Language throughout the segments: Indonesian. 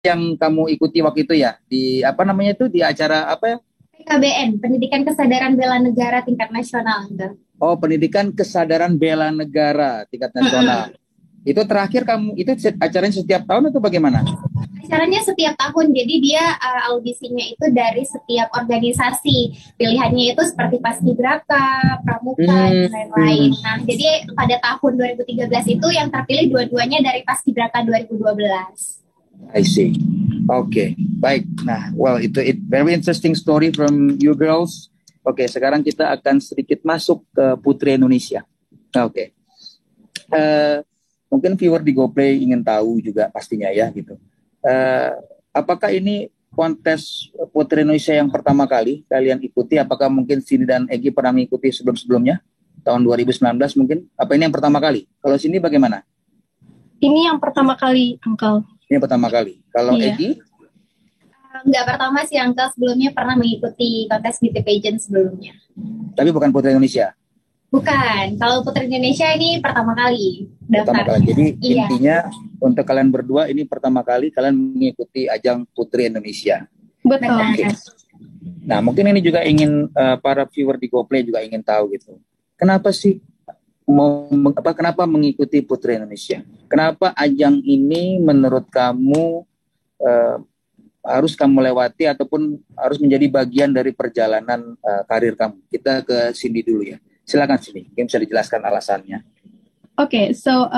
yang kamu ikuti waktu itu ya di apa namanya itu di acara apa ya? PKBN, Pendidikan Kesadaran Bela Negara tingkat nasional. Enggak. Oh, pendidikan kesadaran bela negara tingkat nasional. Itu terakhir kamu itu acaranya setiap tahun atau bagaimana? Acaranya setiap tahun, jadi dia audisinya itu dari setiap organisasi. Pilihannya itu seperti Paskibraka, Pramuka, dan lain-lain. Nah, jadi pada tahun 2013 itu yang terpilih dua-duanya dari Paskibraka 2012. I see. Oke, baik. Nah, well itu very interesting story from you girls. Oke, sekarang kita akan sedikit masuk ke Putri Indonesia. Oke. Mungkin viewer di GoPlay ingin tahu juga pastinya ya gitu. Apakah ini kontes Putri Indonesia yang pertama kali kalian ikuti? Apakah mungkin Cindy dan Egy pernah mengikuti sebelum-sebelumnya? Tahun 2019 mungkin? Apa ini yang pertama kali? Kalau Cindy bagaimana? Ini yang pertama kali, Uncle. Ini pertama kali. Kalau Egy? Enggak pertama sih, Uncle. Sebelumnya pernah mengikuti kontes beauty pageant sebelumnya. Tapi bukan Putri Indonesia? Bukan. Kalau Putri Indonesia ini pertama kali daftar. Pertama kali. Jadi intinya untuk kalian berdua ini pertama kali kalian mengikuti ajang Putri Indonesia. Betul. Okay. Nah, mungkin ini juga ingin para viewer di GoPlay juga ingin tahu gitu. Kenapa sih kenapa mengikuti Putri Indonesia? Kenapa ajang ini menurut kamu harus kamu lewati ataupun harus menjadi bagian dari perjalanan karir kamu? Kita ke Cindy dulu ya. Silakan Cindy, mungkin bisa dijelaskan alasannya. Okay, so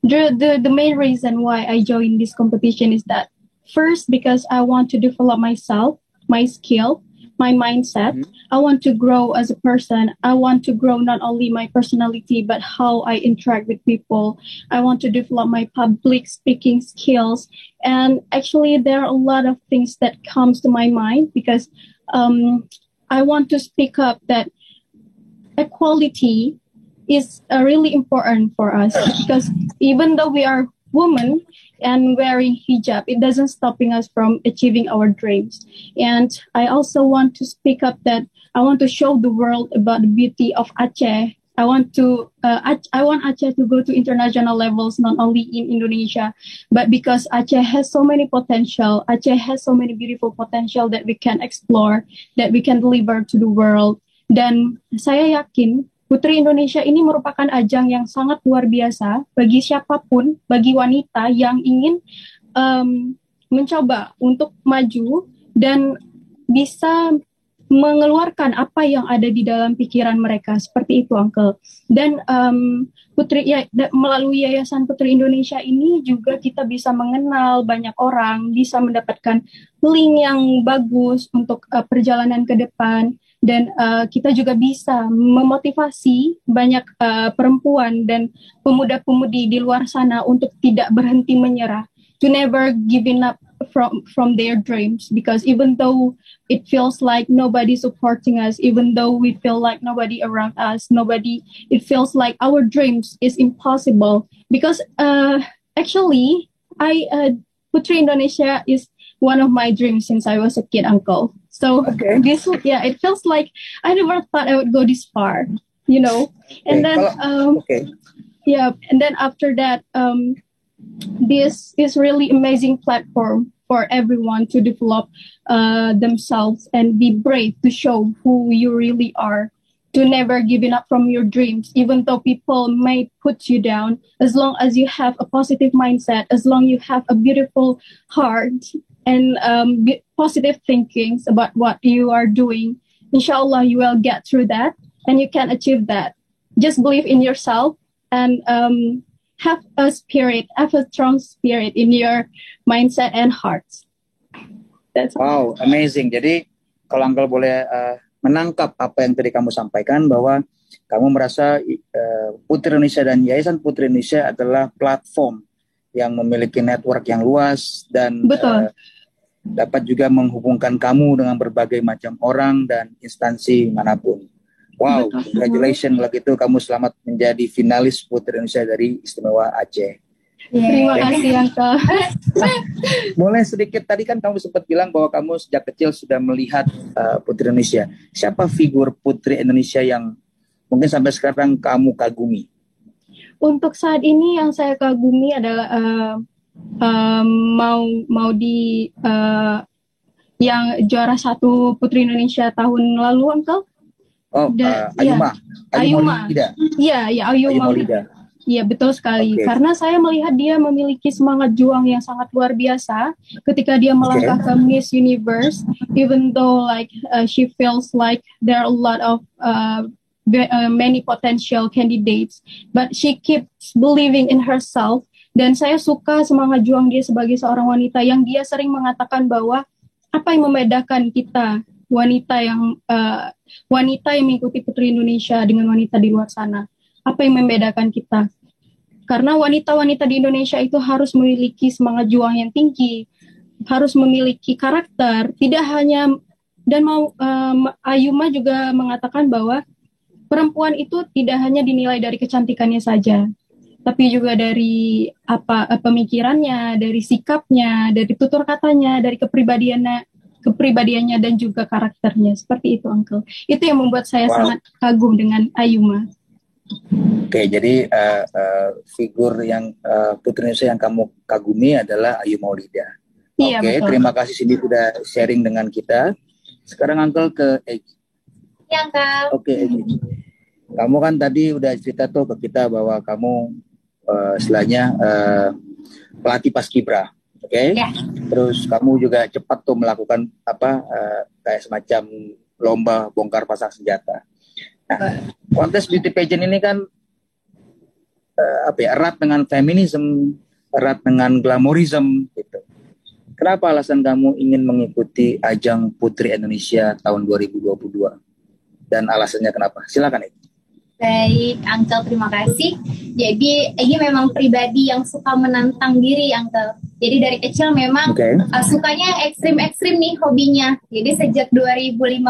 the main reason why I joined this competition is that first because I want to develop myself, my skill, my mindset. I want to grow as a person. I want to grow not only my personality but how I interact with people. I want to develop my public speaking skills. And actually there are a lot of things that comes to my mind because I want to speak up that equality is really important for us because even though we are women and wearing hijab, it doesn't stopping us from achieving our dreams. And I also want to speak up that I want to show the world about the beauty of Aceh. I want Aceh to go to international levels, not only in Indonesia, but because Aceh has so many potential. Aceh has so many beautiful potential that we can explore, that we can deliver to the world. Dan saya yakin Putri Indonesia ini merupakan ajang yang sangat luar biasa bagi siapapun, bagi wanita yang ingin mencoba untuk maju dan bisa mengeluarkan apa yang ada di dalam pikiran mereka, seperti itu, Uncle. Dan melalui Yayasan Putri Indonesia ini juga kita bisa mengenal banyak orang, bisa mendapatkan link yang bagus untuk perjalanan ke depan. Dan kita juga bisa memotivasi banyak perempuan dan pemuda-pemudi di luar sana untuk tidak berhenti menyerah, to never giving up from their dreams, because even though it feels like nobody supporting us, even though we feel like nobody around us, it feels like our dreams is impossible, because actually Putri Indonesia is one of my dreams since I was a kid, Uncle. So it feels like I never thought I would go this far, you know. And then and then after that, this is really amazing platform for everyone to develop themselves and be brave to show who you really are, to never giving up from your dreams, even though people may put you down. As long as you have a positive mindset, as long as you have a beautiful heart and positive thinkings about what you are doing, inshallah you will get through that and you can achieve that. Just believe in yourself and have a strong spirit in your mindset and hearts. That's wow, amazing. Jadi kalau Uncle boleh menangkap apa yang tadi kamu sampaikan, bahwa kamu merasa Putri Indonesia dan Yayasan Putri Indonesia adalah platform yang memiliki network yang luas dan dapat juga menghubungkan kamu dengan berbagai macam orang dan instansi manapun. Wow, congratulations kalau gitu, kamu selamat menjadi finalis Putri Indonesia dari Istimewa Aceh. Terima kasih, Uncle. Boleh sedikit, tadi kan kamu sempat bilang bahwa kamu sejak kecil sudah melihat Putri Indonesia. Siapa figur Putri Indonesia yang mungkin sampai sekarang kamu kagumi? Untuk saat ini yang saya kagumi adalah mau di yang juara 1 Putri Indonesia tahun lalu, Uncle. Oh, Ayuma. Ayuma. Iya, Ayuma. Iya, betul sekali. Okay. Karena saya melihat dia memiliki semangat juang yang sangat luar biasa ketika dia melangkah ke Miss Universe, even though like she feels like there are a lot of many potential candidates, but she keeps believing in herself. Dan saya suka semangat juang dia sebagai seorang wanita yang dia sering mengatakan bahwa apa yang membedakan kita wanita yang mengikuti Putri Indonesia dengan wanita di luar sana. Apa yang membedakan kita? Karena wanita-wanita di Indonesia itu harus memiliki semangat juang yang tinggi, harus memiliki karakter, tidak hanya, dan Ayuma juga mengatakan bahwa perempuan itu tidak hanya dinilai dari kecantikannya saja, tapi juga dari pemikirannya, dari sikapnya, dari tutur katanya, dari kepribadiannya dan juga karakternya. Seperti itu, Uncle. Itu yang membuat saya sangat kagum dengan Ayuma. Oke, jadi figur yang Putri Indonesia yang kamu kagumi adalah Ayu Maulida. Iya, Oke, terima kasih Cindy sudah sharing dengan kita. Sekarang Uncle ke Egy. Ya, Uncle. Oke, Egy. Kamu kan tadi udah cerita tuh ke kita bahwa kamu istilahnya pelatih paskibra, oke? Ya. Terus kamu juga cepat tuh melakukan kayak semacam lomba bongkar pasang senjata. Nah, kontes beauty pageant ini kan erat dengan feminisme, erat dengan glamourism gitu. Kenapa alasan kamu ingin mengikuti ajang Putri Indonesia tahun 2022? Dan alasannya kenapa? Silakan, Egy. Baik, Uncle, terima kasih. Jadi, Egy memang pribadi yang suka menantang diri, Uncle. Jadi dari kecil memang sukanya ekstrim-ekstrim nih hobinya. Jadi sejak 2015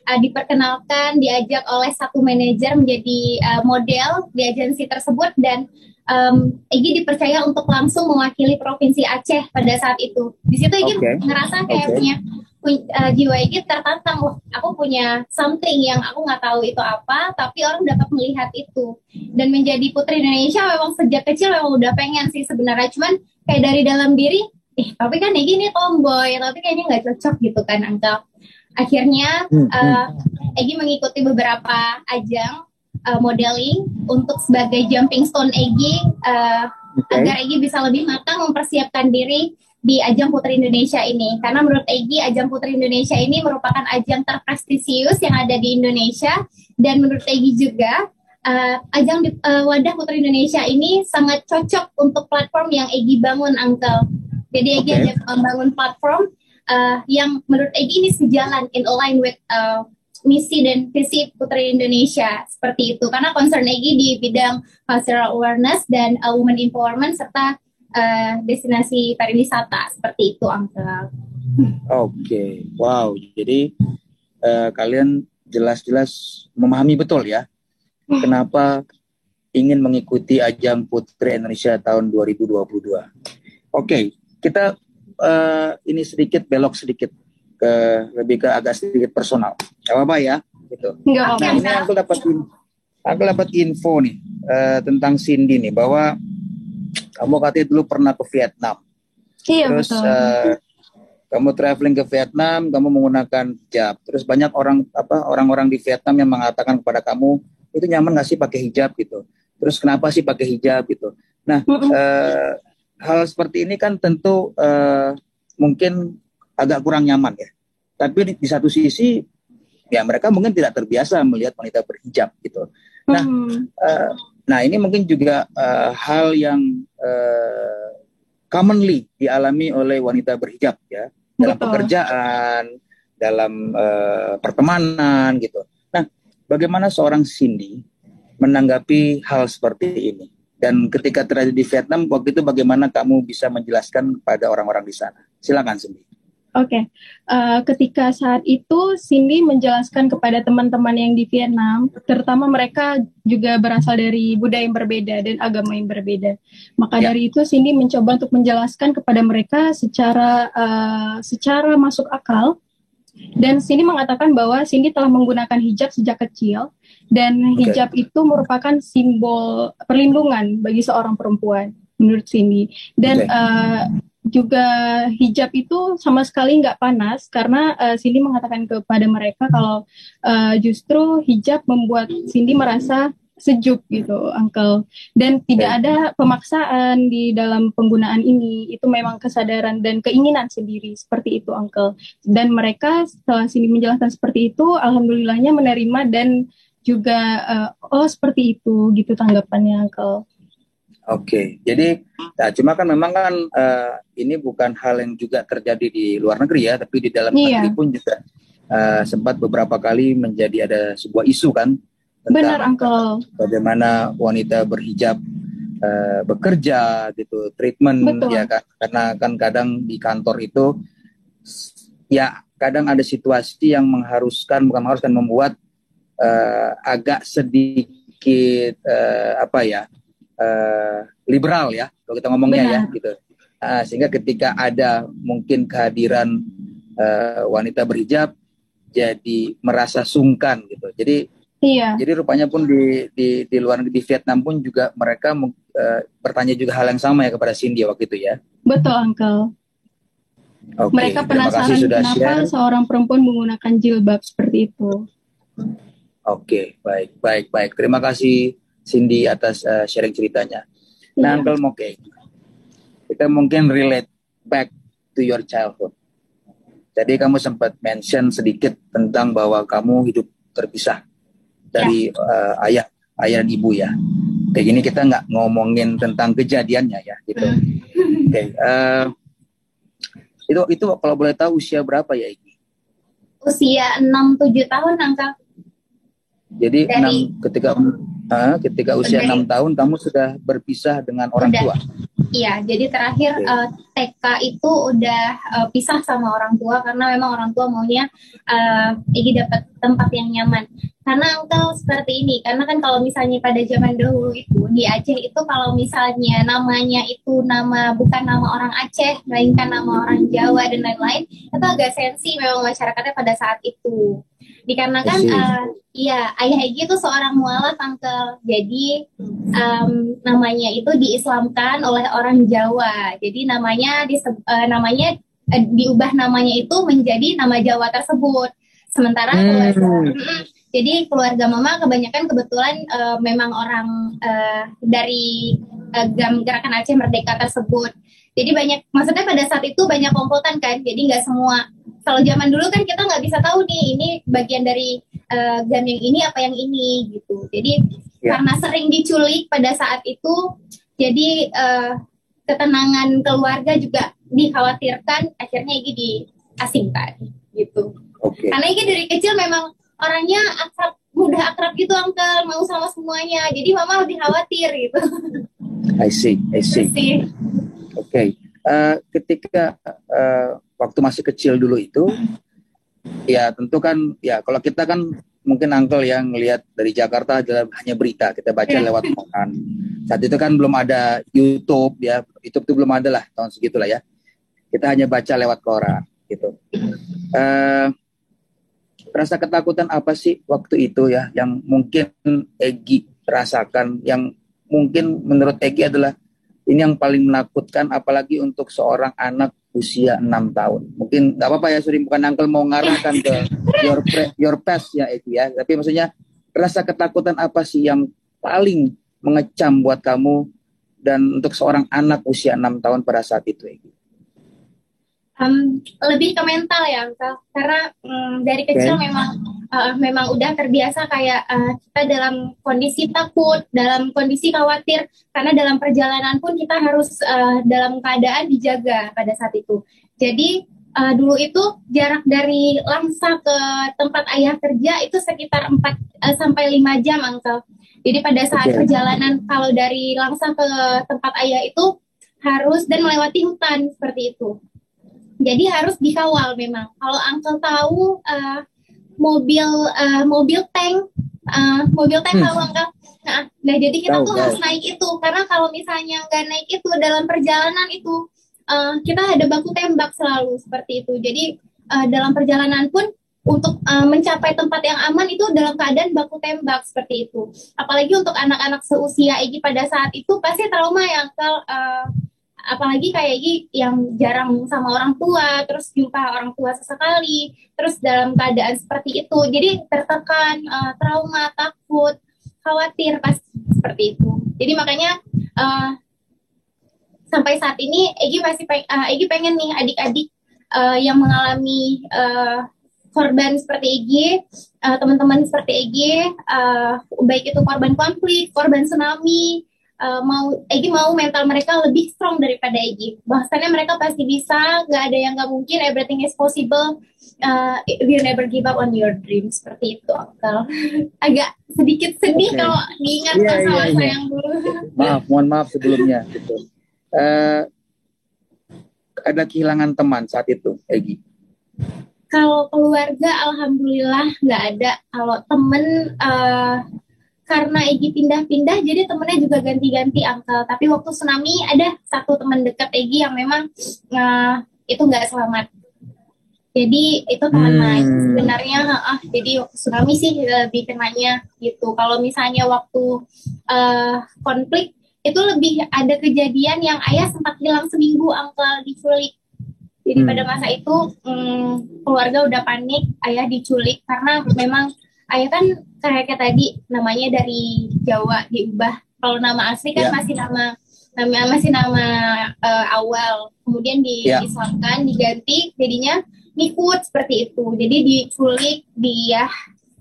diperkenalkan, diajak oleh satu manajer menjadi model di agensi tersebut, dan Egy dipercaya untuk langsung mewakili Provinsi Aceh pada saat itu. Di situ Egy ngerasa kayak punya jiwa Egy tertantang, loh, aku punya something yang aku nggak tahu itu apa, tapi orang dapat melihat itu. Dan menjadi Putri Indonesia memang sejak kecil memang udah pengen sih sebenarnya, cuman kayak dari dalam diri, tapi kan Egy ini tomboy, tapi kayaknya nggak cocok gitu kan, Uncle. Akhirnya Egy mengikuti beberapa ajang modeling untuk sebagai jumping stone Egy, agar Egy bisa lebih matang mempersiapkan diri di ajang Putri Indonesia ini. Karena menurut Egy, ajang Putri Indonesia ini merupakan ajang terprestisius yang ada di Indonesia, dan menurut Egy juga ajang wadah Putri Indonesia ini sangat cocok untuk platform yang Egy bangun, Uncle. Jadi Egy ada membangun platform yang menurut Egy ini sejalan, in align with misi dan visi Putri Indonesia, seperti itu. Karena concern Egy di bidang cultural awareness dan women empowerment serta destinasi pariwisata, seperti itu, Uncle. Oke, wow. Jadi kalian jelas-jelas memahami betul ya kenapa ingin mengikuti ajang Putri Indonesia tahun 2022. Oke, kita ini sedikit belok sedikit lebih ke agak sedikit personal. Gak apa-apa ya, gitu. Nah, ini aku dapat info nih tentang Cindy nih, bahwa kamu katanya dulu pernah ke Vietnam. Iya, terus betul. Kamu traveling ke Vietnam, kamu menggunakan hijab. Terus banyak orang-orang di Vietnam yang mengatakan kepada kamu, itu nyaman nggak sih pakai hijab gitu. Terus kenapa sih pakai hijab gitu. Nah, hal seperti ini kan tentu mungkin agak kurang nyaman ya. Tapi di satu sisi ya mereka mungkin tidak terbiasa melihat wanita berhijab gitu. Nah, nah ini mungkin juga hal yang commonly dialami oleh wanita berhijab ya, dalam pekerjaan, dalam pertemanan gitu. Nah, bagaimana seorang Cindy menanggapi hal seperti ini? Dan ketika terjadi di Vietnam waktu itu, bagaimana kamu bisa menjelaskan kepada orang-orang di sana? Silakan, Cindy. Oke, ketika saat itu Cindy menjelaskan kepada teman-teman yang di Vietnam, terutama mereka juga berasal dari budaya yang berbeda dan agama yang berbeda. Maka dari itu Cindy mencoba untuk menjelaskan kepada mereka secara masuk akal. Dan Cindy mengatakan bahwa Cindy telah menggunakan hijab sejak kecil, dan hijab itu merupakan simbol perlindungan bagi seorang perempuan. menurut Cindy. Dan Oke. juga hijab itu sama sekali nggak panas karena Cindy mengatakan kepada mereka kalau justru hijab membuat Cindy merasa sejuk gitu, Uncle. Dan tidak ada pemaksaan di dalam penggunaan ini. Itu memang kesadaran dan keinginan sendiri seperti itu, Uncle. Dan mereka setelah Cindy menjelaskan seperti itu, alhamdulillahnya menerima dan juga oh seperti itu gitu tanggapannya, Uncle. Oke, jadi cuma kan memang kan ini bukan hal yang juga terjadi di luar negeri ya, tapi di dalam negeri pun juga sempat beberapa kali menjadi ada sebuah isu kan tentang bagaimana wanita berhijab bekerja gitu, treatment. Betul. Ya kan, karena kan kadang di kantor itu ya kadang ada situasi yang membuat agak sedikit liberal ya kalau kita ngomongnya. Benar. Ya gitu. Sehingga ketika ada mungkin kehadiran wanita berhijab jadi merasa sungkan gitu. Jadi rupanya pun di luar negeri, di Vietnam pun juga mereka bertanya juga hal yang sama ya kepada Cindy waktu itu ya. Betul, Uncle. Okay, mereka penasaran kenapa seorang perempuan menggunakan jilbab seperti itu. Oke, baik. Terima kasih Cindy atas sharing ceritanya. Nah, Uncle Moke, kita mungkin relate back to your childhood. Jadi kamu sempat mention sedikit tentang bahwa kamu hidup terpisah dari ayah dan ibu ya. Kayak gini kita nggak ngomongin tentang kejadiannya ya, gitu. Oke, itu kalau boleh tahu usia berapa ya Iki? Usia 6-7 tahun, Uncle. Jadi ketika usia 6 tahun kamu sudah berpisah dengan orang tua? Iya, jadi terakhir TK itu udah pisah sama orang tua karena memang orang tua maunya Egi dapat tempat yang nyaman. Karena Uncle seperti ini, karena kan kalau misalnya pada zaman dahulu itu di Aceh itu kalau misalnya namanya itu bukan nama orang Aceh, melainkan nama orang Jawa dan lain-lain, itu agak sensi memang masyarakatnya pada saat itu. Dikarenakan ayah Egi itu seorang mualaf, Uncle. Jadi namanya itu diislamkan oleh orang Jawa. Jadi namanya diubah namanya itu menjadi nama Jawa tersebut. Sementara keluarga mama kebanyakan kebetulan memang orang dari Gerakan Aceh Merdeka tersebut. Jadi maksudnya pada saat itu banyak komplotan kan. Jadi nggak semua. Kalau zaman dulu kan kita nggak bisa tahu nih ini bagian dari GAM yang ini apa yang ini gitu. Jadi karena sering diculik pada saat itu, jadi ketenangan keluarga juga dikhawatirkan. Akhirnya Egi diasingkan gitu. Karena Egi dari kecil memang orangnya mudah akrab gitu, Uncle, mau sama semuanya. Jadi mama lebih khawatir gitu. I see. Oke. Ketika waktu masih kecil dulu itu, ya tentu kan, ya kalau kita kan mungkin Uncle yang ngelihat dari Jakarta adalah hanya berita, kita baca lewat koran. Saat itu kan belum ada YouTube ya, YouTube itu belum ada lah tahun segitulah ya. Kita hanya baca lewat koran gitu. Rasa ketakutan apa sih waktu itu ya yang mungkin Egi rasakan, yang mungkin menurut Egi adalah ini yang paling menakutkan, apalagi untuk seorang anak usia 6 tahun. Mungkin nggak apa-apa ya, bukan Uncle mau ngarahkan ke your past ya Egi ya, tapi maksudnya rasa ketakutan apa sih yang paling mengecam buat kamu dan untuk seorang anak usia 6 tahun pada saat itu Egi? Lebih ke mental ya, Uncle. Karena dari kecil memang udah terbiasa kayak kita dalam kondisi takut, dalam kondisi khawatir, karena dalam perjalanan pun kita harus dalam keadaan dijaga pada saat itu. Jadi dulu itu jarak dari Langsa ke tempat ayah kerja itu sekitar 4 sampai 5 jam, Uncle. Jadi pada saat perjalanan kalau dari Langsa ke tempat ayah itu harus dan melewati hutan seperti itu. Jadi harus dikawal memang. Kalau Uncle tahu mobil tank tahu Uncle. Nah jadi kita tuh harus naik itu, karena kalau misalnya nggak naik itu dalam perjalanan itu kita ada baku tembak selalu seperti itu. Jadi dalam perjalanan pun untuk mencapai tempat yang aman itu dalam keadaan baku tembak seperti itu. Apalagi untuk anak-anak seusia Egi pada saat itu pasti trauma ya, apalagi kayak Egi yang jarang sama orang tua, terus jumpa orang tua sesekali, terus dalam keadaan seperti itu, jadi tertekan, trauma, takut, khawatir pasti seperti itu. Jadi makanya sampai saat ini Egi pengen nih adik-adik yang mengalami korban seperti Egi, teman-teman seperti Egi, baik itu korban konflik, korban tsunami, Egi mau mental mereka lebih strong daripada Egi. Bahwasannya mereka pasti bisa, nggak ada yang nggak mungkin, everything is possible. You never give up on your dreams, seperti itu, Uncle. Agak sedikit sedih kalau diingat masa-masa yang dulu. Mohon maaf sebelumnya. Gitu. Ada kehilangan teman saat itu, Egi? Kalau keluarga, alhamdulillah nggak ada. Kalau temen, karena Egi pindah-pindah, jadi temennya juga ganti-ganti, Uncle. Tapi waktu tsunami ada satu teman dekat Egi yang memang itu nggak selamat. Jadi itu teman main sebenarnya. Jadi waktu tsunami sih lebih kenanya gitu. Kalau misalnya waktu konflik itu lebih ada kejadian yang ayah sempat hilang seminggu, Uncle, diculik. Jadi pada masa itu keluarga udah panik, ayah diculik karena memang ayah kan kayak tadi namanya dari Jawa diubah. Kalau nama asli kan masih nama awal. Kemudian diislamkan, diganti jadinya Nikut seperti itu. Jadi diculik, dia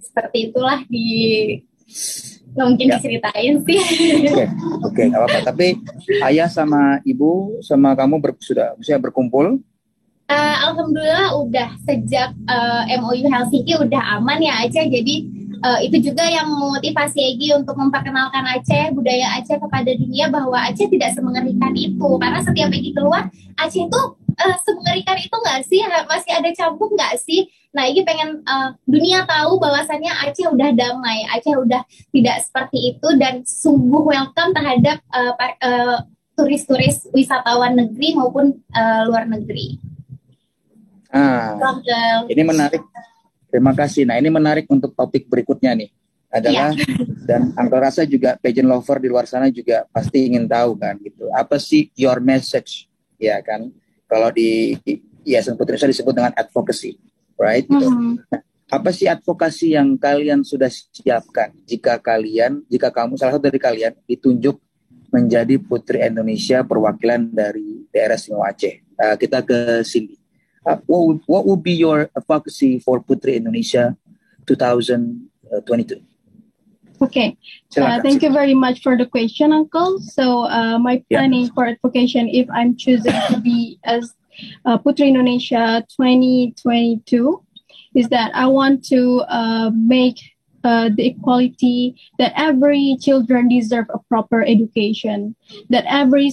seperti itulah nggak mungkin diceritain sih. Oke, nggak apa-apa. Tapi ayah sama ibu sama kamu sudah berkumpul? Alhamdulillah udah sejak MOU Helsinki udah aman ya Aceh. Jadi itu juga yang memotivasi Egi untuk memperkenalkan Aceh, budaya Aceh kepada dunia, bahwa Aceh tidak semengerikan itu. Karena setiap Egi keluar, Aceh itu semengerikan itu nggak sih? Masih ada cambuk nggak sih? Nah, Egi pengen dunia tahu bahwasannya Aceh udah damai, Aceh udah tidak seperti itu, dan sungguh welcome terhadap turis-turis wisatawan negeri maupun luar negeri. Ini menarik. Terima kasih. Nah, ini menarik untuk topik berikutnya nih. Adalah dan Uncle rasa juga pageant lover di luar sana juga pasti ingin tahu kan gitu. Apa sih your message? Ya kan. Kalau di Yayasan Putri Indonesia disebut dengan advocacy, right? Gitu. Nah, apa sih advokasi yang kalian sudah siapkan jika kamu salah satu dari kalian ditunjuk menjadi Putri Indonesia perwakilan dari daerah Singapura Aceh? Kita ke Cindy. What would be your advocacy for Putri Indonesia 2022? Okay, thank you very much for the question, Uncle. So my planning for advocation, if I'm choosing to be as Putri Indonesia 2022, is that I want to make the equality that every children deserve a proper education, that every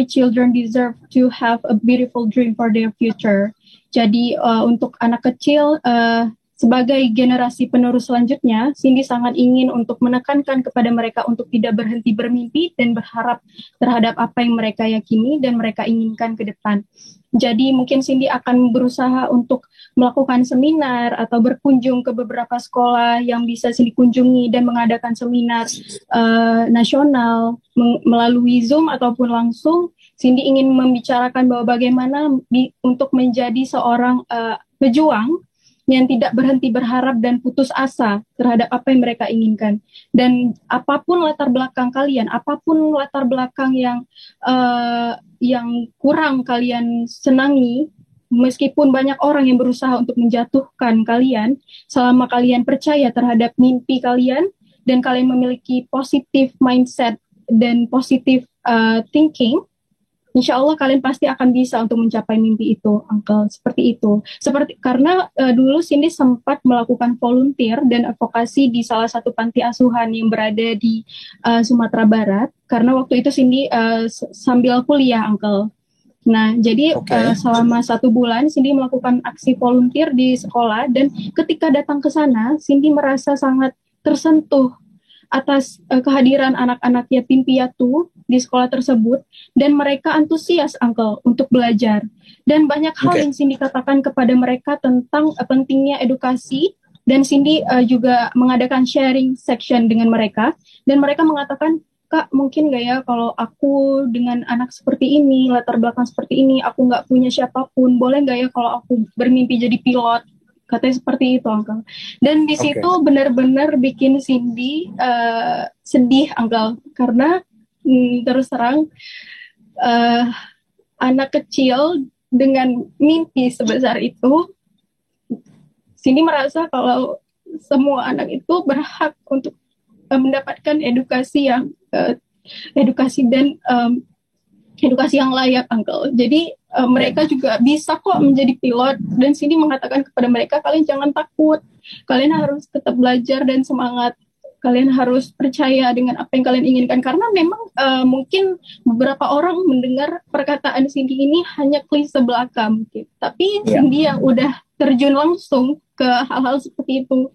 children deserve to have a beautiful dream for their future. Jadi untuk anak kecil sebagai generasi penerus selanjutnya, Cindy sangat ingin untuk menekankan kepada mereka untuk tidak berhenti bermimpi dan berharap terhadap apa yang mereka yakini dan mereka inginkan ke depan. Jadi mungkin Cindy akan berusaha untuk melakukan seminar atau berkunjung ke beberapa sekolah yang bisa Cindy kunjungi dan mengadakan seminar nasional melalui Zoom ataupun langsung. Cindy ingin membicarakan bahwa bagaimana untuk menjadi seorang pejuang yang tidak berhenti berharap dan putus asa terhadap apa yang mereka inginkan. Dan apapun latar belakang kalian, apapun latar belakang yang kurang kalian senangi, meskipun banyak orang yang berusaha untuk menjatuhkan kalian, selama kalian percaya terhadap mimpi kalian dan kalian memiliki positive mindset dan positive thinking, insya Allah kalian pasti akan bisa untuk mencapai mimpi itu, Uncle. Seperti itu. Karena dulu Cindy sempat melakukan volunteer dan advokasi di salah satu panti asuhan yang berada di Sumatera Barat. Karena waktu itu Cindy sambil kuliah, Uncle. Nah, jadi selama 1 bulan Cindy melakukan aksi volunteer di sekolah, dan ketika datang ke sana, Cindy merasa sangat tersentuh atas kehadiran anak-anak yatim piatu di sekolah tersebut, dan mereka antusias, Uncle, untuk belajar. Dan banyak hal yang Cindy katakan kepada mereka tentang pentingnya edukasi, dan Cindy juga mengadakan sharing section dengan mereka, dan mereka mengatakan, Kak, mungkin nggak ya kalau aku dengan anak seperti ini, latar belakang seperti ini, aku nggak punya siapapun, boleh nggak ya kalau aku bermimpi jadi pilot? Katanya seperti itu, Uncle. Dan di situ benar-benar bikin Cindy sedih, Uncle, karena terus terang anak kecil dengan mimpi sebesar itu, Cindy merasa kalau semua anak itu berhak untuk mendapatkan edukasi yang edukasi yang layak, Uncle. Jadi mereka juga bisa kok menjadi pilot, dan Cindy mengatakan kepada mereka, kalian jangan takut, kalian harus tetap belajar dan semangat, kalian harus percaya dengan apa yang kalian inginkan, karena memang mungkin beberapa orang mendengar perkataan Cindy ini hanya klise belaka mungkin, tapi Cindy yang udah terjun langsung ke hal-hal seperti itu,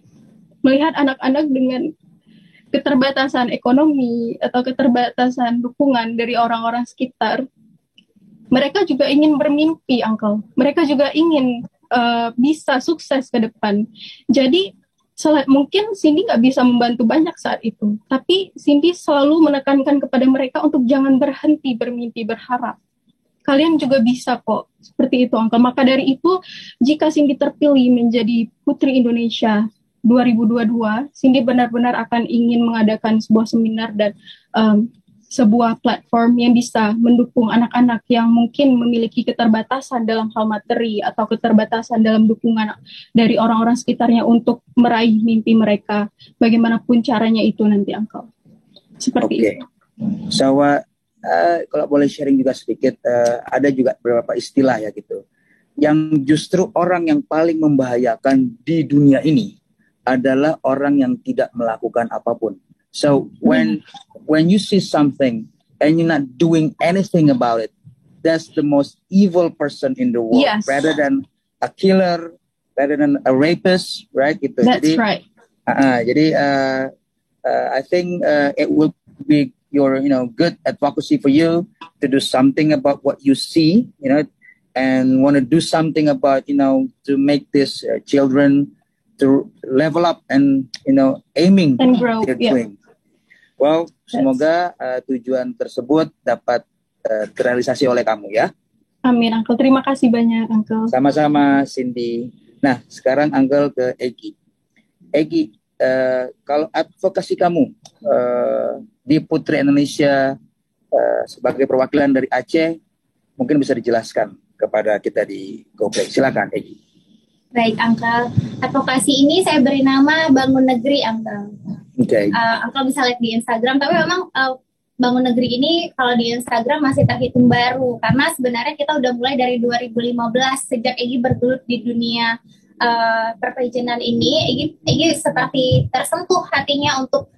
melihat anak-anak dengan keterbatasan ekonomi atau keterbatasan dukungan dari orang-orang sekitar, mereka juga ingin bermimpi, Uncle. Mereka juga ingin bisa sukses ke depan. Jadi mungkin Cindy nggak bisa membantu banyak saat itu, tapi Cindy selalu menekankan kepada mereka untuk jangan berhenti bermimpi, berharap. Kalian juga bisa kok, seperti itu, Uncle. Maka dari itu, jika Cindy terpilih menjadi Putri Indonesia 2022, Cindy benar-benar akan ingin mengadakan sebuah seminar dan sebuah platform yang bisa mendukung anak-anak yang mungkin memiliki keterbatasan dalam hal materi atau keterbatasan dalam dukungan dari orang-orang sekitarnya untuk meraih mimpi mereka, bagaimanapun caranya itu nanti, Uncle. Seperti itu. So, kalau boleh sharing juga sedikit, ada juga beberapa istilah ya gitu, yang justru orang yang paling membahayakan di dunia ini adalah orang yang tidak melakukan apapun. So when you see something and you're not doing anything about it, that's the most evil person in the world. Yes. Rather than a killer, rather than a rapist, right? Gitu. That's right. Jadi I think it will be your good advocacy for you to do something about what you see, and want to do something about to make these children to level up and aiming and grow. Their dream. Well, semoga tujuan tersebut dapat terrealisasi oleh kamu ya. Amin, Uncle. Terima kasih banyak, Uncle. Sama-sama, Cindy. Nah, sekarang Uncle ke Egy. Egy, kalau advokasi kamu di Putri Indonesia sebagai perwakilan dari Aceh, mungkin bisa dijelaskan kepada kita di GoPlay. Silakan, Egy. Baik, Uncle. Advokasi ini saya beri nama Bangun Negeri, Uncle. Okay. Uncle bisa lihat di Instagram, tapi memang Bangun Negeri ini kalau di Instagram masih terhitung baru, karena sebenarnya kita udah mulai dari 2015 sejak Egy bergelut di dunia perpejinan ini. Egy seperti tersentuh hatinya untuk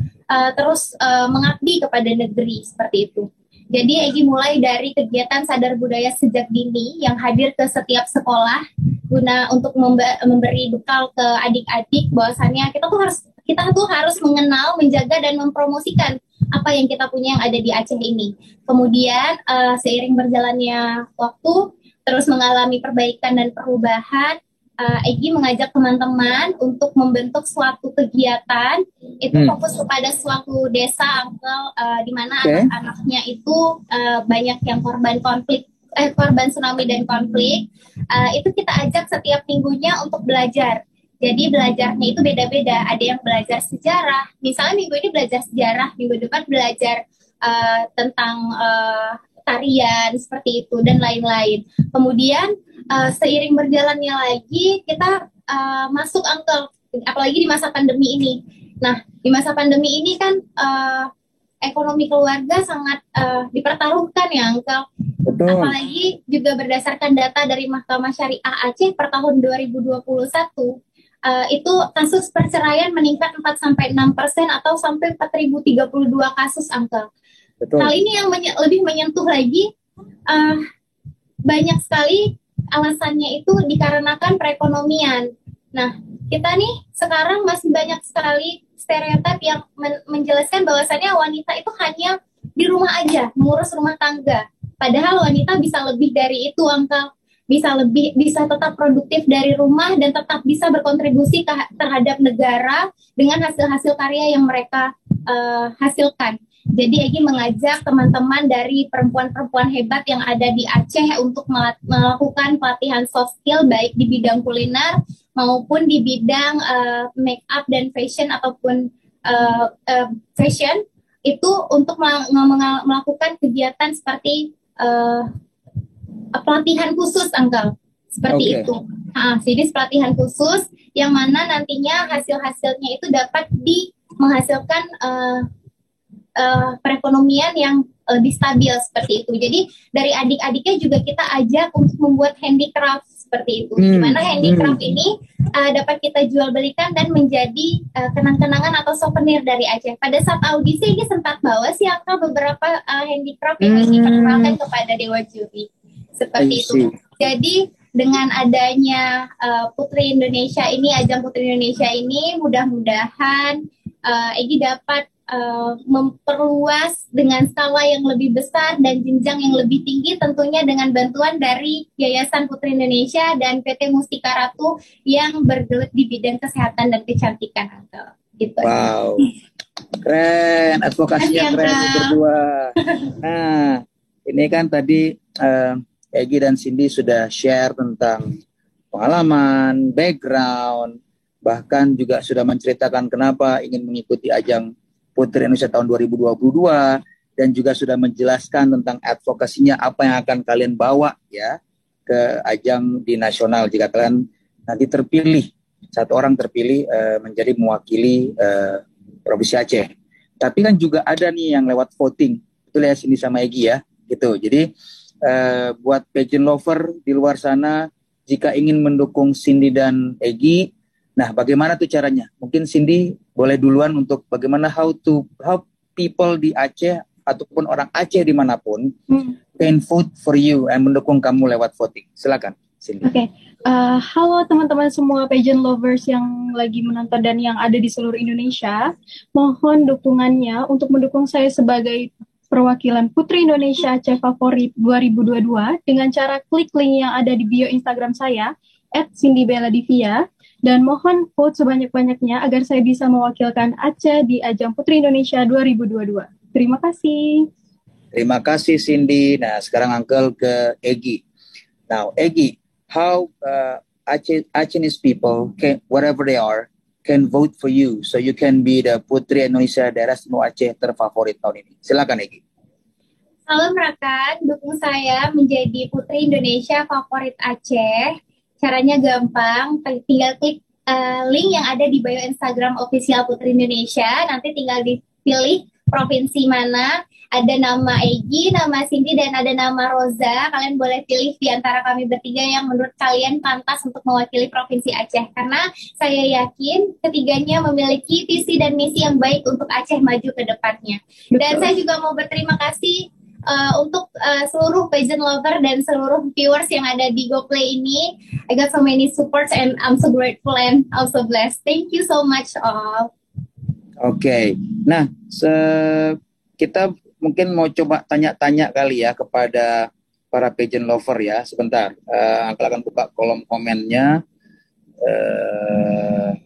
terus mengabdi kepada negeri, seperti itu. Jadi Egy mulai dari kegiatan sadar budaya sejak dini yang hadir ke setiap sekolah guna untuk memberi bekal ke adik-adik bahwasannya kita tuh harus mengenal, menjaga dan mempromosikan apa yang kita punya yang ada di Aceh ini. Kemudian seiring berjalannya waktu terus mengalami perbaikan dan perubahan, Egy mengajak teman-teman untuk membentuk suatu kegiatan itu fokus kepada suatu desa, Uncle, di mana anak-anaknya itu banyak yang korban tsunami dan konflik. Itu kita ajak setiap minggunya untuk belajar. Jadi belajarnya itu beda-beda. Ada yang belajar sejarah, misalnya minggu ini belajar sejarah, minggu depan belajar tentang tarian seperti itu dan lain-lain. Kemudian seiring berjalannya lagi kita masuk, Uncle, apalagi di masa pandemi ini. Nah, di masa pandemi ini kan ekonomi keluarga sangat dipertaruhkan ya, Uncle. Betul. Apalagi juga berdasarkan data dari Mahkamah Syariah Aceh per tahun 2021, itu kasus perceraian meningkat 4-6% atau sampai 4.032 kasus, Uncle. Betul. Hal ini yang lebih menyentuh lagi, banyak sekali alasannya itu dikarenakan perekonomian. Nah, kita nih sekarang masih banyak sekali stereotip yang menjelaskan bahwasannya wanita itu hanya di rumah aja, ngurus rumah tangga. Padahal wanita bisa lebih dari itu, Angka. Bisa tetap produktif dari rumah dan tetap bisa berkontribusi terhadap negara dengan hasil-hasil karya yang mereka hasilkan. Jadi Egi mengajak teman-teman dari perempuan-perempuan hebat yang ada di Aceh untuk melakukan pelatihan soft skill baik di bidang kuliner maupun di bidang make up dan fashion ataupun fashion itu untuk melakukan kegiatan seperti pelatihan khusus, Anggal, seperti itu. Jadi pelatihan khusus yang mana nantinya hasil-hasilnya itu dapat menghasilkan perekonomian yang lebih stabil seperti itu. Jadi dari adik-adiknya juga kita ajak untuk membuat handicraft seperti itu. Di mana handicraft ini dapat kita jual belikan dan menjadi kenang-kenangan atau souvenir dari Aceh. Pada saat audisi ini sempat bawa sih Angka beberapa handicraft yang diperkenalkan kepada Dewa Juri. Seperti itu. Jadi dengan adanya Putri Indonesia ini, ajang Putri Indonesia ini, mudah-mudahan Egi dapat memperluas dengan skala yang lebih besar dan jenjang yang lebih tinggi, tentunya dengan bantuan dari Yayasan Putri Indonesia dan PT Mustika Ratu yang bergelut di bidang kesehatan dan kecantikan. Gitu. Wow, keren, advokasinya keren berdua. Nah, ini kan tadi Egi dan Cindy sudah share tentang pengalaman, background, bahkan juga sudah menceritakan kenapa ingin mengikuti ajang Putri Indonesia tahun 2022 dan juga sudah menjelaskan tentang advokasinya apa yang akan kalian bawa ya ke ajang di nasional jika kalian nanti terpilih, satu orang terpilih menjadi mewakili Provinsi Aceh. Tapi kan juga ada nih yang lewat voting, betul ya Cindy sama Egi ya, gitu. Jadi buat pageant lover di luar sana, jika ingin mendukung Cindy dan Egi, nah bagaimana tuh caranya? Mungkin Cindy boleh duluan untuk bagaimana how people di Aceh ataupun orang Aceh dimanapun can vote for you and mendukung kamu lewat voting. Silakan Cindy. Oke. Halo teman-teman semua pageant lovers yang lagi menonton dan yang ada di seluruh Indonesia. Mohon dukungannya untuk mendukung saya sebagai perwakilan Putri Indonesia Aceh Favorit 2022 dengan cara klik link yang ada di bio Instagram saya @CindyBellaDivia dan mohon vote sebanyak-banyaknya agar saya bisa mewakilkan Aceh di ajang Putri Indonesia 2022. Terima kasih. Terima kasih Cindy. Nah sekarang Uncle ke Egi. Now Egi, how Achenese people can, whatever they are, can vote for you so you can be the Putri Indonesia Daerah Istimewa Aceh terfavorit tahun ini. Silakan Egi. Salam Rakan, dukung saya menjadi Putri Indonesia favorit Aceh. Caranya gampang, tinggal klik link yang ada di bio Instagram official Putri Indonesia. Nanti tinggal dipilih provinsi mana. Ada nama Egi, nama Cindy, dan ada nama Roza. Kalian boleh pilih di antara kami bertiga yang menurut kalian pantas untuk mewakili Provinsi Aceh. Karena saya yakin ketiganya memiliki visi dan misi yang baik untuk Aceh maju ke depannya. Dan saya juga mau berterima kasih untuk seluruh pageant lover dan seluruh viewers yang ada di GoPlay ini. I got so many supports and I'm so grateful and also blessed. Thank you so much all. Oke. Nah, kita mungkin mau coba tanya-tanya kali ya kepada para pageant lover ya. Sebentar, Uncle akan buka kolom komennya.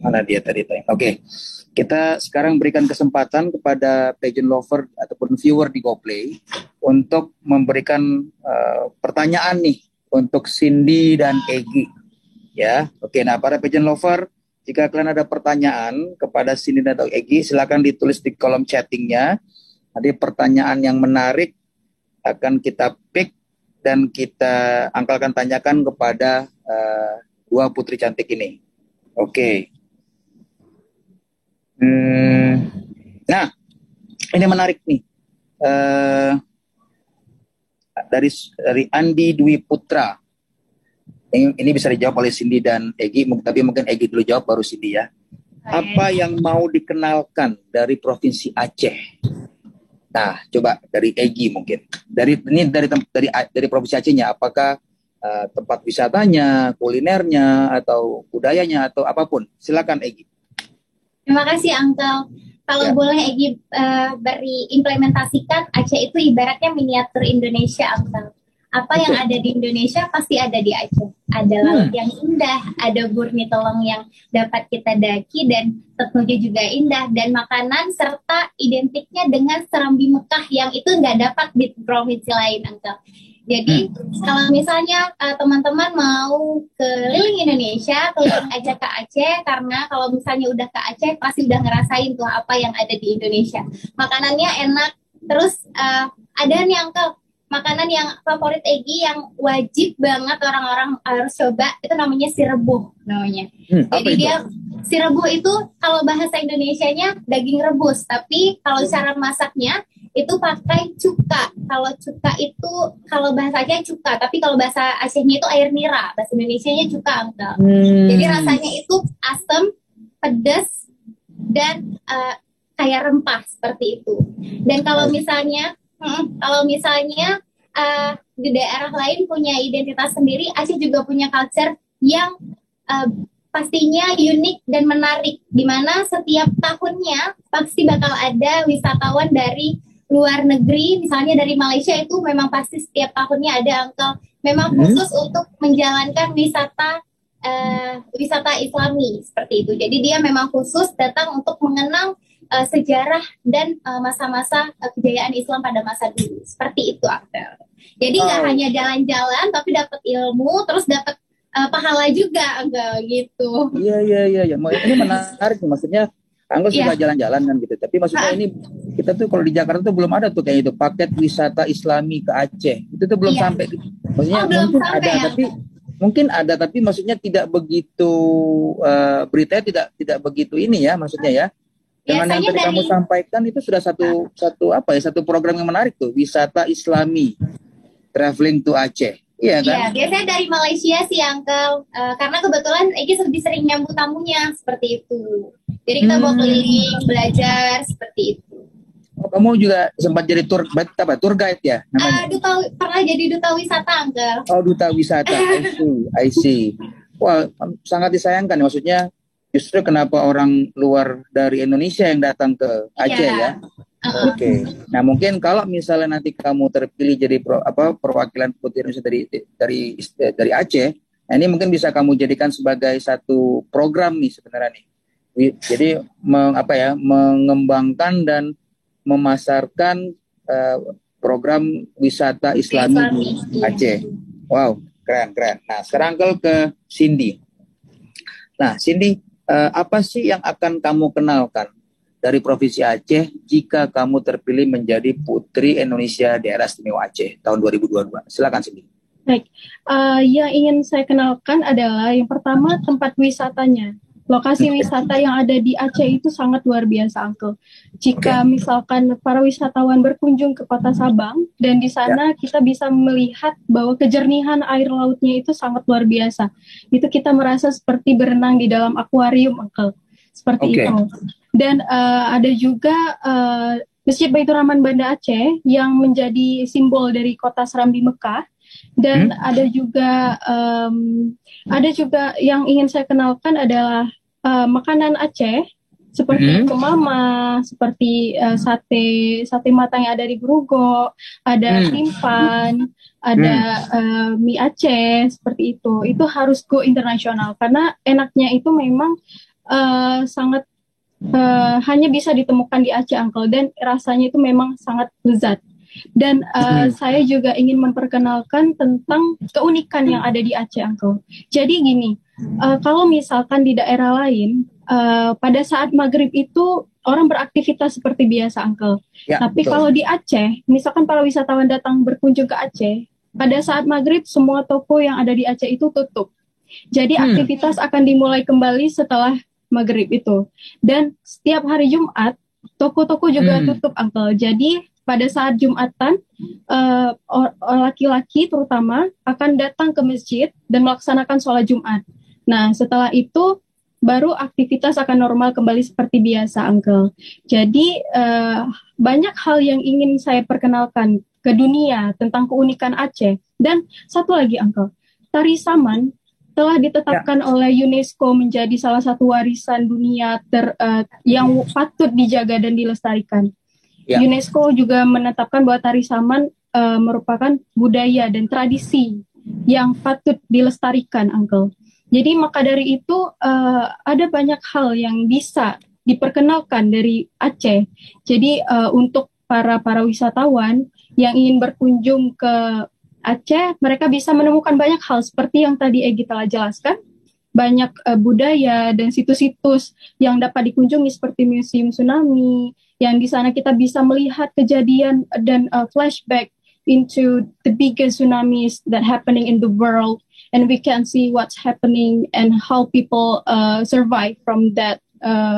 Mana dia tadi? Oke, kita sekarang berikan kesempatan kepada pageant lover ataupun viewer di GoPlay untuk memberikan pertanyaan nih untuk Cindy dan Egi. Ya, oke. Nah, para pageant lover, jika kalian ada pertanyaan kepada Cindy atau Egi, silakan ditulis di kolom chattingnya. Nanti pertanyaan yang menarik akan kita pick dan kita akan tanyakan kepada dua putri cantik ini. Oke. Nah, ini menarik nih. Dari Andi Dwi Putra. Ini bisa dijawab oleh Cindy dan Egi, tapi mungkin Egi dulu jawab baru Cindy ya. Apa yang mau dikenalkan dari Provinsi Aceh? Nah, coba dari Egi mungkin. Dari Provinsi Acehnya, apakah tempat wisatanya, kulinernya, atau budayanya, atau apapun. Silakan Egi. Terima kasih, Uncle. Kalau Ya. boleh Egi beri implementasikan, Aceh itu ibaratnya miniatur Indonesia, Uncle. Apa yang Betul. ada di Indonesia pasti ada di Aceh. Ada laut yang indah, ada Burni Telong yang dapat kita daki dan tentunya juga indah, dan makanan serta identiknya dengan Serambi Mekah yang itu nggak dapat di provinsi lain, Uncle. Jadi kalau misalnya teman-teman mau keliling Indonesia, keliling aja ke Aceh, karena kalau misalnya udah ke Aceh pasti udah ngerasain tuh apa yang ada di Indonesia. Makanannya enak, terus ada nih Uncle, makanan yang favorit Egi yang wajib banget orang-orang harus coba, itu namanya sirebuh namanya. Apa Jadi itu? dia sirebuh itu kalau bahasa Indonesianya daging rebus, tapi kalau cara masaknya itu pakai cuka. Kalau cuka itu kalau bahasanya cuka, tapi kalau bahasa Acehnya itu air nira, bahasa Indonesianya cuka, Uncle. Jadi rasanya itu asam, pedas, dan kayak rempah seperti itu. Dan kalau misalnya di daerah lain punya identitas sendiri, Aceh juga punya culture yang pastinya unik dan menarik, di mana setiap tahunnya pasti bakal ada wisatawan dari luar negeri, misalnya dari Malaysia, itu memang pasti setiap tahunnya ada, Uncle. Memang khusus untuk menjalankan wisata Islami seperti itu. Jadi dia memang khusus datang untuk mengenang sejarah dan masa-masa kejayaan Islam pada masa dulu. Seperti itu, Uncle. Jadi nggak hanya jalan-jalan, tapi dapat ilmu, terus dapat pahala juga, Uncle, gitu. Iya. Ini menarik, maksudnya Angga suka jalan-jalan kan gitu. Tapi maksudnya ini kita tuh kalau di Jakarta tuh belum ada tuh kayak itu paket wisata Islami ke Aceh. Itu tuh belum sampai. Maksudnya mungkin ada tapi maksudnya tidak begitu beritanya tidak begitu ini ya maksudnya ya. Dengan yang tadi kamu sampaikan itu sudah satu program yang menarik tuh, wisata Islami traveling to Aceh. Iya kan? Iya, biasanya dari Malaysia sih, Uncle. Karena kebetulan Egi lebih sering nyambut tamunya seperti itu. Jadi kita bawa keliling, belajar seperti itu. Oh, kamu juga sempat jadi tour guide ya namanya? Pernah jadi duta wisata, Uncle. Oh, duta wisata. I see. Wah, sangat disayangkan. Maksudnya justru kenapa orang luar dari Indonesia yang datang ke Aceh ya? Oke. Nah, mungkin kalau misalnya nanti kamu terpilih jadi perwakilan Putri Indonesia dari Aceh, nah ini mungkin bisa kamu jadikan sebagai satu program nih sebenarnya nih. Jadi mengembangkan dan memasarkan program wisata Islami di Aceh. Wow, keren. Nah, sekarang ke Cindy. Nah, Cindy, apa sih yang akan kamu kenalkan dari Provinsi Aceh jika kamu terpilih menjadi Putri Indonesia Daerah Istimewa Aceh tahun 2022? Silakan, Cindy. Baik, yang ingin saya kenalkan adalah yang pertama tempat wisatanya. Lokasi wisata yang ada di Aceh itu sangat luar biasa, Uncle. Jika misalkan para wisatawan berkunjung ke Kota Sabang dan di sana kita bisa melihat bahwa kejernihan air lautnya itu sangat luar biasa. Itu kita merasa seperti berenang di dalam akuarium, Uncle. Seperti itu. Dan ada juga Masjid Baitur Rahman Banda Aceh yang menjadi simbol dari Kota Serambi Mekah. Dan ada juga yang ingin saya kenalkan adalah makanan Aceh seperti kemama, seperti sate matang yang ada di Gerugo, ada timpan, ada mie Aceh seperti itu. Itu harus go internasional karena enaknya itu memang sangat hanya bisa ditemukan di Aceh, Uncle, dan rasanya itu memang sangat lezat. Dan saya juga ingin memperkenalkan tentang keunikan yang ada di Aceh, Uncle. Jadi gini, kalau misalkan di daerah lain, pada saat maghrib itu orang beraktivitas seperti biasa, Uncle. Tapi kalau di Aceh, misalkan para wisatawan datang berkunjung ke Aceh, pada saat maghrib semua toko yang ada di Aceh itu tutup. Jadi aktivitas akan dimulai kembali setelah maghrib itu. Dan setiap hari Jumat, toko-toko juga tutup, Uncle. Jadi pada saat Jumatan, laki-laki terutama akan datang ke masjid dan melaksanakan sholat Jumat. Nah, setelah itu baru aktivitas akan normal kembali seperti biasa, Uncle. Jadi banyak hal yang ingin saya perkenalkan ke dunia tentang keunikan Aceh. Dan satu lagi, Uncle, tari saman telah ditetapkan oleh UNESCO menjadi salah satu warisan dunia yang patut dijaga dan dilestarikan. UNESCO juga menetapkan bahwa tari Saman merupakan budaya dan tradisi yang patut dilestarikan, Uncle. Jadi maka dari itu ada banyak hal yang bisa diperkenalkan dari Aceh. Jadi untuk para wisatawan yang ingin berkunjung ke Aceh, mereka bisa menemukan banyak hal seperti yang tadi Egy telah jelaskan. Banyak budaya dan situs-situs yang dapat dikunjungi seperti Museum Tsunami, yang di sana kita bisa melihat kejadian dan flashback into the biggest tsunamis that happening in the world, and we can see what's happening and how people survive from that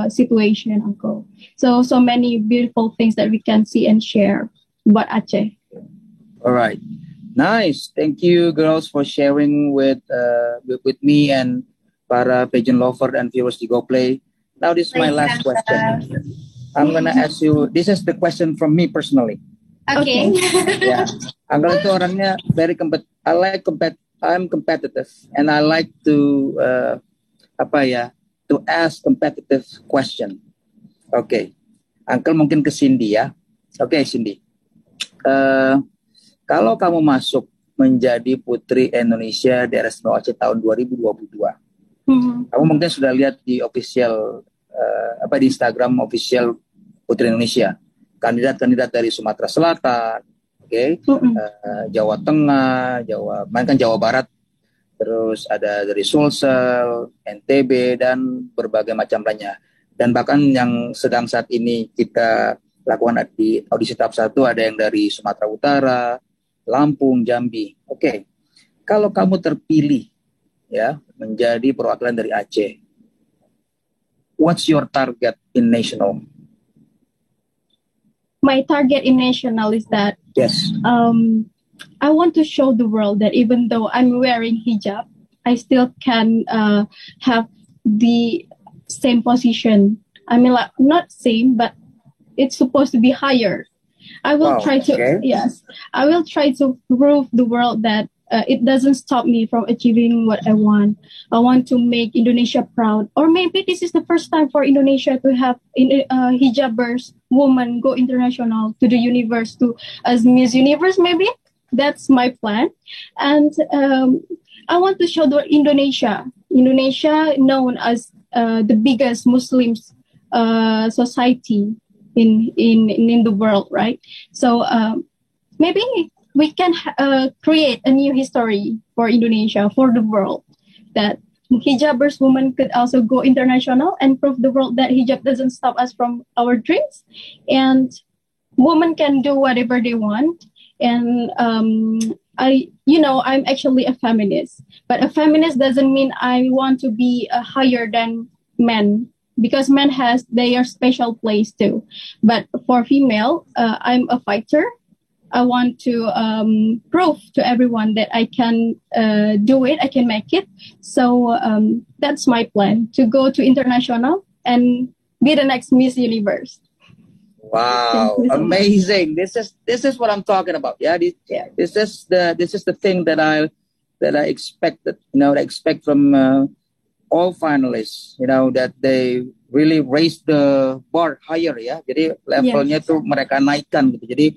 situation, Uncle. So many beautiful things that we can see and share about Aceh. All right. Nice. Thank you, girls, for sharing with me and para pageant lover and viewers di GoPlay. Now, this is my last question. I'm gonna ask you. This is the question from me personally. Okay. Yeah, Anggal itu orangnya very I'm competitive, and I like to to ask competitive question. Okay, Uncle mungkin ke Cindy ya. Okay, Cindy. Kalau kamu masuk menjadi Putri Indonesia daerah istimewa Aceh tahun 2022, kamu mungkin sudah lihat di official di Instagram official Putri Indonesia, kandidat-kandidat dari Sumatera Selatan, Jawa Tengah, Jawa Barat, terus ada dari Sulsel, NTB dan berbagai macam lainnya. Dan bahkan yang sedang saat ini kita lakukan di audisi tahap 1 ada yang dari Sumatera Utara, Lampung, Jambi. Oke. Kalau kamu terpilih ya menjadi perwakilan dari Aceh, what's your target in national? My target in national is that I want to show the world that even though I'm wearing hijab, I still can have the same position. I mean, like, not same, but it's supposed to be higher. I will try to prove the world that it doesn't stop me from achieving what I want. I want to make Indonesia proud. Or maybe this is the first time for Indonesia to have hijabers, women go international to the universe, as Miss Universe maybe. That's my plan. And I want to show the Indonesia known as the biggest Muslim society in the world, right? So maybe we can create a new history for Indonesia, for the world, that hijabers women could also go international and prove the world that hijab doesn't stop us from our dreams, and women can do whatever they want. And I'm actually a feminist, but a feminist doesn't mean I want to be higher than men, because men has their special place too. But for female, I'm a fighter. I want to prove to everyone that I can do it, I can make it. So that's my plan, to go to international and be the next Miss Universe. Wow, amazing! This is what I'm talking about. Yeah, this is the thing that I expected. I expect from all finalists. That they really raise the bar higher. Ya, jadi levelnya tuh mereka naikkan gitu. Jadi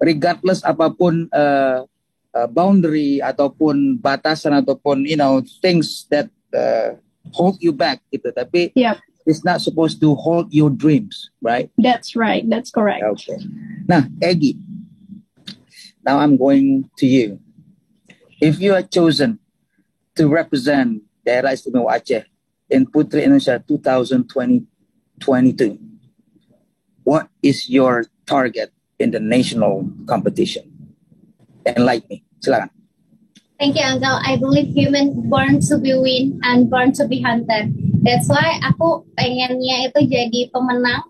regardless apapun boundary ataupun batasan ataupun things that hold you back gitu. Tapi it's not supposed to hold your dreams, right? That's right. That's correct. Okay. Nah, Egy, now I'm going to you. If you are chosen to represent Daerah Istimewa Aceh in Putri Indonesia 2022, what is your target in the national competition? Enlighten me. Silakan. Thank you, Uncle. I believe human born to be win and born to be hunter. That's why aku pengennya itu jadi pemenang,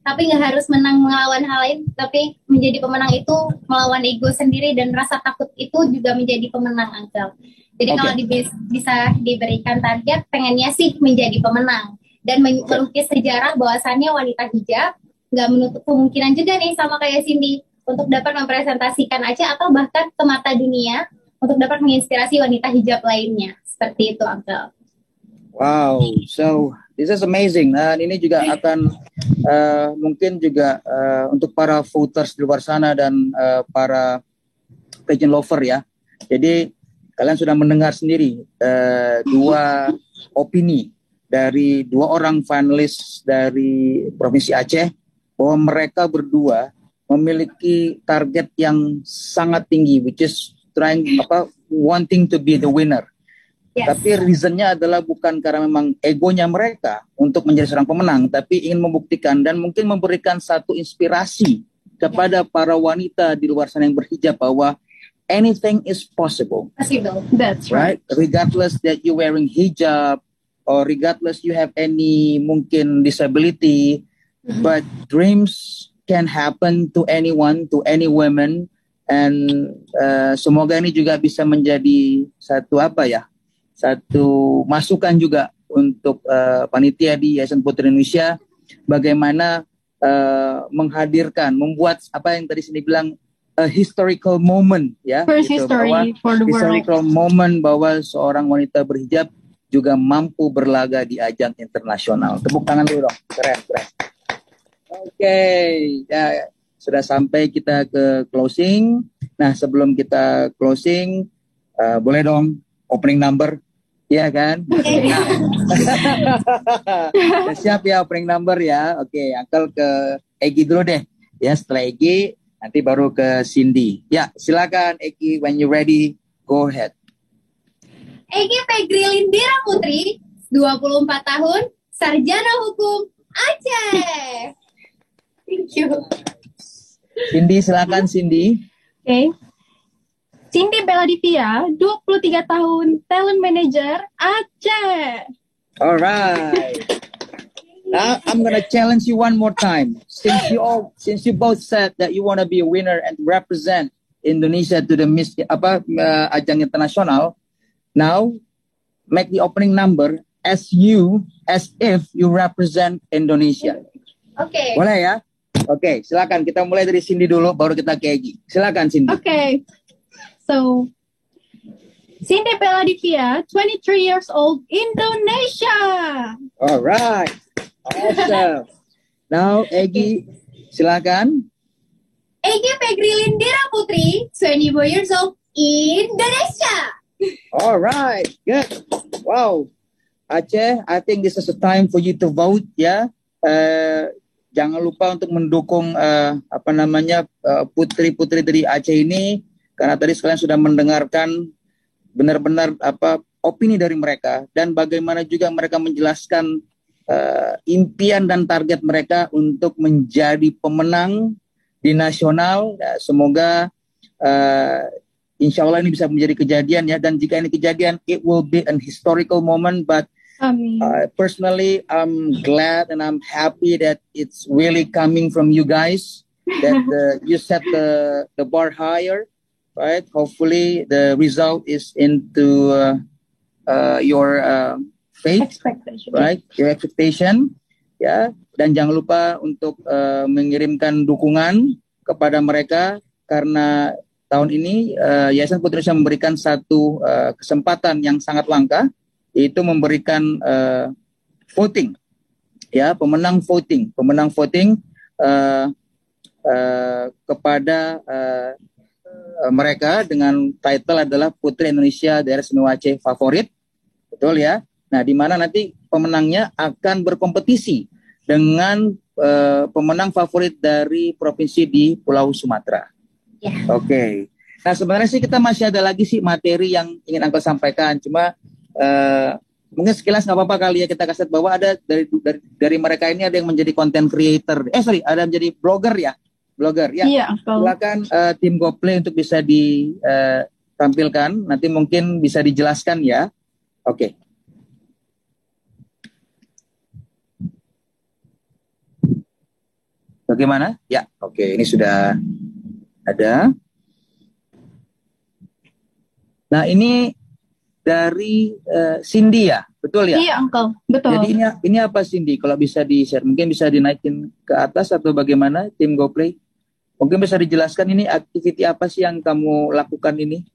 tapi nggak harus menang melawan hal lain, tapi menjadi pemenang itu melawan ego sendiri, dan rasa takut itu juga menjadi pemenang, Uncle. Jadi kalau bisa diberikan target, pengennya sih menjadi pemenang dan melukis sejarah bahwasannya wanita hijab nggak menutup kemungkinan juga nih sama kayak Cindy untuk dapat mempresentasikan Aceh atau bahkan ke mata dunia untuk dapat menginspirasi wanita hijab lainnya. Seperti itu, Uncle. Wow, so this is amazing. Dan ini juga akan mungkin juga untuk para voters di luar sana dan para pageant lover ya. Jadi kalian sudah mendengar sendiri dua opini dari dua orang finalis dari Provinsi Aceh bahwa mereka berdua memiliki target yang sangat tinggi, which is wanting to be the winner. Yes. Tapi reasonnya adalah bukan karena memang egonya mereka untuk menjadi seorang pemenang, tapi ingin membuktikan dan mungkin memberikan satu inspirasi kepada para wanita di luar sana yang berhijab bahwa anything is possible. Possible. That's right. Regardless that you wearing hijab or regardless you have any mungkin disability, but dreams can happen to anyone, to any woman, and semoga ini juga bisa menjadi satu masukan juga untuk panitia di Yayasan Putri Indonesia bagaimana menghadirkan, membuat apa yang tadi Cindy bilang a historical moment ya, first gitu, history for the historical world. Moment bahwa seorang wanita berhijab juga mampu berlaga di ajang internasional. Tepuk tangan dulu dong, keren. Oke, ya sudah sampai kita ke closing. Nah sebelum kita closing, boleh dong opening number, ya kan? Nah, siap ya opening number ya. Oke, Uncle ke Egy dulu deh. Ya setelah Egy nanti baru ke Cindy. Ya silakan Egy, when you ready, go ahead. Egy Pegrilindira Putri, 24 tahun, sarjana hukum Aceh. Thank you. Cindy, silakan Cindy. Okay. Cindy Belladivia, 23 tahun, talent manager Aceh. Alright. Now I'm gonna challenge you one more time. Since you both said that you want to be a winner and represent Indonesia to the ajang internasional, now make the opening number as if you represent Indonesia. Oke. Okay. Boleh ya? Oke, silakan kita mulai dari Cindy dulu, baru kita ke Egy. Silakan Cindy. Okay. So, Cindy Belladivia, 23 years old, Indonesia. Alright. Awesome. Now, Egy, silakan. Egy Pegrilindira Putri, 24 years old, Indonesia. Alright, good. Wow. Aceh, I think this is a time for you to vote ya. Jangan lupa untuk mendukung putri-putri dari Aceh ini, karena tadi sekalian sudah mendengarkan benar-benar opini dari mereka dan bagaimana juga mereka menjelaskan impian dan target mereka untuk menjadi pemenang di nasional. Semoga insya Allah ini bisa menjadi kejadian ya, dan jika ini kejadian, it will be an historical moment. But personally, I'm glad and I'm happy that it's really coming from you guys, that you set the bar higher, right? Hopefully the result is into your faith, right? Your expectation, ya. Dan jangan lupa untuk mengirimkan dukungan kepada mereka, karena tahun ini Yayasan Putri Indonesia memberikan satu kesempatan yang sangat langka, yaitu memberikan voting, ya, pemenang voting kepada mereka dengan title adalah Putri Indonesia Daerah Istimewa Aceh Favorit, betul ya. Nah, di mana nanti pemenangnya akan berkompetisi dengan pemenang favorit dari provinsi di Pulau Sumatera. Yeah. Oke. Nah, sebenarnya sih kita masih ada lagi sih materi yang ingin Uncle sampaikan. Cuma mungkin sekilas nggak apa-apa kali ya kita kasih bahwa ada dari mereka ini ada yang menjadi content creator. Ada yang menjadi blogger ya. Ya. Yeah, silakan tim GoPlay untuk bisa ditampilkan. Nanti mungkin bisa dijelaskan ya. Oke. Bagaimana? Ya, oke. Ini sudah ada. Nah, ini dari Cindy ya, betul ya? Iya, Uncle, betul. Jadi ini apa Cindy? Kalau bisa di-share, mungkin bisa dinaikin ke atas atau bagaimana tim GoPlay? Mungkin bisa dijelaskan ini aktiviti apa sih yang kamu lakukan ini?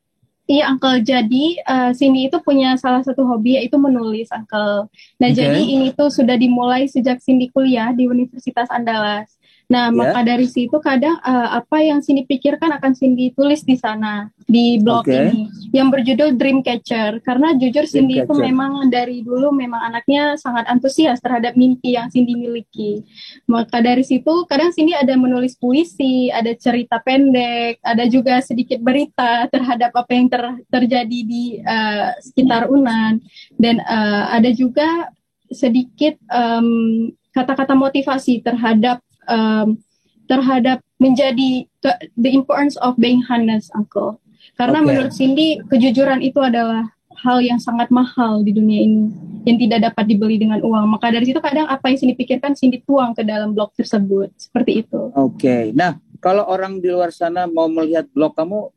Iya, Uncle. Jadi, Cindy itu punya salah satu hobi yaitu menulis, Uncle. Nah, jadi Oke. ini tuh sudah dimulai sejak Cindy kuliah di Universitas Andalas. Nah, Ya. maka dari situ kadang apa yang Cindy pikirkan akan Cindy tulis di sana, di blog Oke. ini, yang berjudul Dreamcatcher. Karena jujur Cindy itu Dreamcatcher. memang dari dulu memang anaknya sangat antusias terhadap mimpi yang Cindy miliki. Maka dari situ kadang Cindy ada menulis puisi, ada cerita pendek, ada juga sedikit berita terhadap apa yang terjadi di sekitar Unan, dan ada juga sedikit kata-kata motivasi terhadap menjadi the importance of being honest, Uncle. Karena Oke. menurut Cindy kejujuran itu adalah hal yang sangat mahal di dunia ini, yang tidak dapat dibeli dengan uang. Maka dari situ kadang apa yang Cindy pikirkan Cindy tuang ke dalam blog tersebut, seperti itu. Oke. Nah, kalau orang di luar sana mau melihat blog kamu,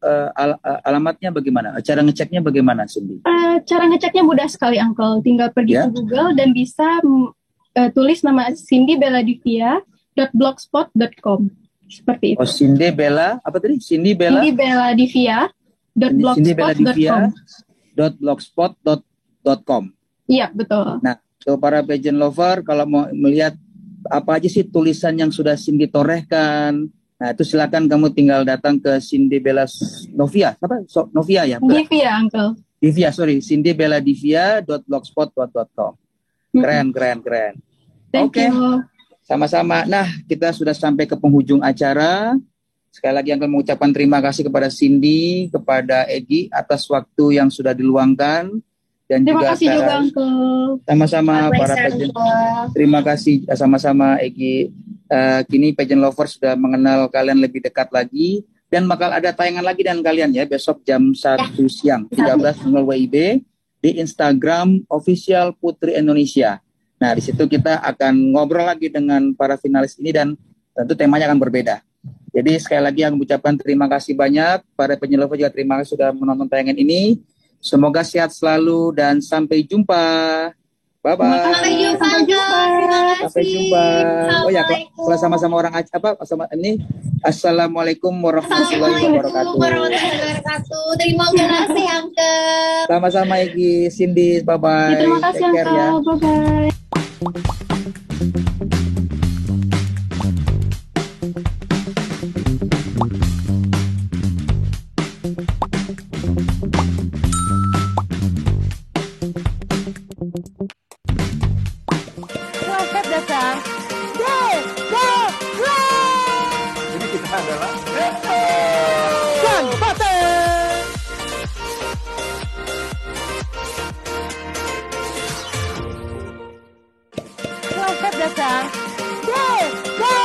alamatnya bagaimana? Cara ngeceknya bagaimana, Cindy? Cara ngeceknya mudah sekali, Uncle. Tinggal pergi Ya. ke Google dan bisa tulis nama Cindy Belladivia.blogspot.com, seperti itu. Oh, Cindy Bella, apa tadi? Cindy Bella? Cindy Belladivia.blogspot.com. .blogspot.com. Iya, betul. Nah, untuk para pageant lover, kalau mau melihat apa aja sih tulisan yang sudah Cindy torehkan, nah itu silakan kamu tinggal datang ke Cindy Bella Novia, apa? Novia ya? Divia, Uncle. Divia, sorry, Cindy Belladivia.blogspot.com. Keren. Thank Oke. you. Sama-sama. Nah, kita sudah sampai ke penghujung acara. Sekali lagi Uncle mengucapkan terima kasih kepada Cindy, kepada Egi atas waktu yang sudah diluangkan, dan Terima juga kasih juga, Uncle. sama-sama para Pleasure, pageant. Uncle. Terima kasih sama-sama Egi. Kini pageant lover sudah mengenal kalian lebih dekat lagi, dan bakal ada tayangan lagi dengan kalian ya besok jam 1 siang 13.00 WIB di Instagram official Putri Indonesia. Nah, di situ kita akan ngobrol lagi dengan para finalis ini dan tentu temanya akan berbeda. Jadi sekali lagi aku mengucapkan terima kasih banyak. Para penyelenggara juga terima kasih sudah menonton tayangan ini. Semoga sehat selalu dan sampai jumpa. Bye-bye. Sampai jumpa, Uncle. Terima kasih. Sampai jumpa. Oh ya, Assalamualaikum. kalau sama-sama orang sama ini, Assalamualaikum warahmatullahi Assalamualaikum wabarakatuh. warahmatullahi wabarakatuh. Terima kasih, Uncle. Sama-sama Egi, Cindy, bye-bye. Terima kasih, Take care ya. Uncle. Bye-bye. Selamat datang. Go, go, go. Jadi kita adalah Sang Paten. Selamat datang. Go, go,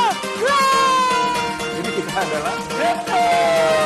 go. Jadi kita adalah Sang Paten.